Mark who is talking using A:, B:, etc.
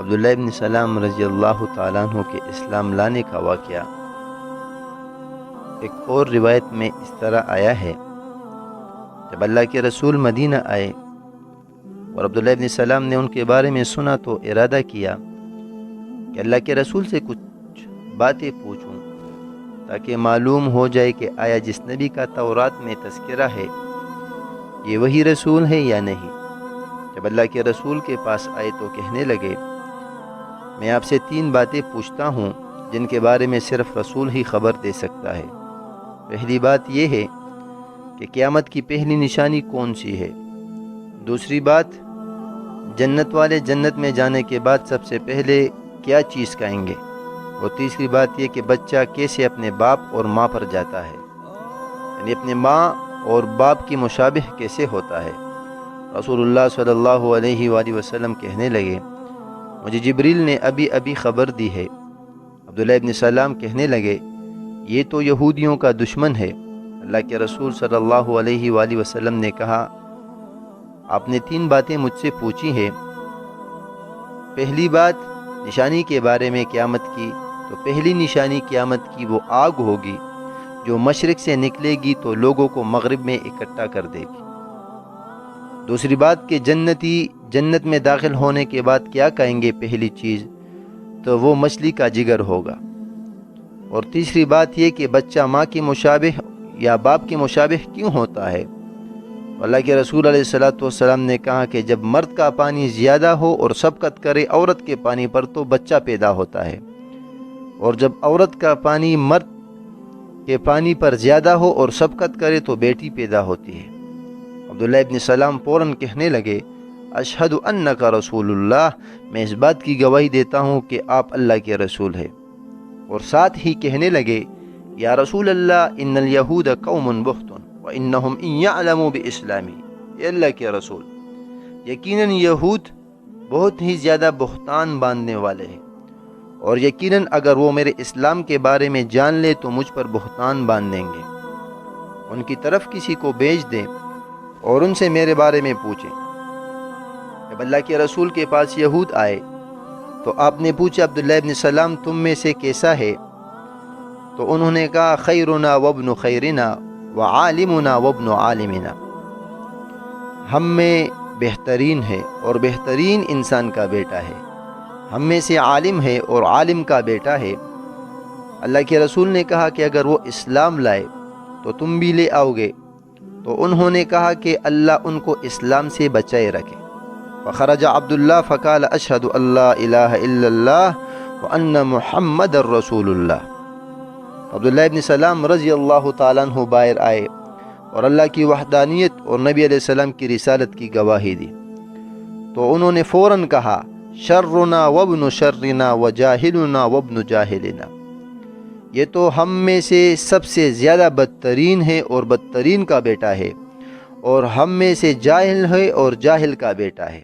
A: عبداللہ ابن سلام رضی اللہ تعالیٰ عنہ کے اسلام لانے کا واقعہ۔ ایک اور روایت میں اس طرح آیا ہے، جب اللہ کے رسول مدینہ آئے اور عبداللہ ابن سلام نے ان کے بارے میں سنا تو ارادہ کیا کہ اللہ کے رسول سے کچھ باتیں پوچھوں تاکہ معلوم ہو جائے کہ آیا جس نبی کا تورات میں تذکرہ ہے یہ وہی رسول ہے یا نہیں۔ جب اللہ کے رسول کے پاس آئے تو کہنے لگے، میں آپ سے 3 باتیں پوچھتا ہوں جن کے بارے میں صرف رسول ہی خبر دے سکتا ہے۔ پہلی بات یہ ہے کہ قیامت کی پہلی نشانی کون سی ہے؟ دوسری بات، جنت والے جنت میں جانے کے بعد سب سے پہلے کیا چیز کھائیں گے؟ اور تیسری بات یہ کہ بچہ کیسے اپنے باپ اور ماں پر جاتا ہے، یعنی اپنے ماں اور باپ کی مشابہ کیسے ہوتا ہے۔ رسول اللہ صلی اللہ علیہ وآلہ وسلم کہنے لگے، مجھے جبریل نے ابھی خبر دی ہے۔ عبداللہ ابن سلام کہنے لگے، یہ تو یہودیوں کا دشمن ہے۔ اللہ کے رسول صلی اللہ علیہ وآلہ وسلم نے کہا، آپ نے 3 باتیں مجھ سے پوچھی ہیں۔ پہلی بات نشانی کے بارے میں قیامت کی، تو پہلی نشانی قیامت کی وہ آگ ہوگی جو مشرق سے نکلے گی تو لوگوں کو مغرب میں اکٹھا کر دے گی۔ دوسری بات کہ جنتی جنت میں داخل ہونے کے بعد کیا کہیں گے؟ پہلی چیز تو وہ مچھلی کا جگر ہوگا۔ اور تیسری بات یہ کہ بچہ ماں کی مشابہ یا باپ کی مشابہ کیوں ہوتا ہے؟ اللہ کے رسول علیہ السلام نے کہا کہ جب مرد کا پانی زیادہ ہو اور سبقت کرے عورت کے پانی پر تو بچہ پیدا ہوتا ہے، اور جب عورت کا پانی مرد کے پانی پر زیادہ ہو اور سبقت کرے تو بیٹی پیدا ہوتی ہے۔ عبداللہ ابن سلام فوراً کہنے لگے، اشہد انک رسول اللہ، میں اس بات کی گواہی دیتا ہوں کہ آپ اللہ کے رسول ہیں۔ اور ساتھ ہی کہنے لگے، یا رسول اللہ ان الیہود قوم بہت وانہم ان یعلموا باسلامی، اے اللہ کے رسول یقیناً یہود بہت ہی زیادہ بہتان باندھنے والے ہیں، اور یقیناً اگر وہ میرے اسلام کے بارے میں جان لے تو مجھ پر بہتان باندھ دیں گے۔ ان کی طرف کسی کو بھیج دیں اور ان سے میرے بارے میں پوچھیں۔ جب اللہ کے رسول کے پاس یہود آئے تو آپ نے پوچھا، عبداللہ ابن سلام تم میں سے کیسا ہے؟ تو انہوں نے کہا، خیرنا وابن خیرنا وعالمنا وابن عالمنا، ہم میں بہترین ہے اور بہترین انسان کا بیٹا ہے، ہم میں سے عالم ہے اور عالم کا بیٹا ہے۔ اللہ کے رسول نے کہا کہ اگر وہ اسلام لائے تو تم بھی لے آؤ گے؟ تو انہوں نے کہا کہ اللہ ان کو اسلام سے بچائے رکھے۔ فخرج عبداللہ فقال اشہد اللہ الہ الا اللہ وان محمد الرسول اللہ۔ عبداللہ ابن سلام رضی اللہ تعالیٰ عنہ باہر آئے اور اللہ کی وحدانیت اور نبی علیہ السلام کی رسالت کی گواہی دی۔ تو انہوں نے فوراً کہا، شرنا وابن شرنا وجاہلنا وابن جاہلنا، یہ تو ہم میں سے سب سے زیادہ بدترین ہے اور بدترین کا بیٹا ہے، اور ہم میں سے جاہل ہے اور جاہل کا بیٹا ہے۔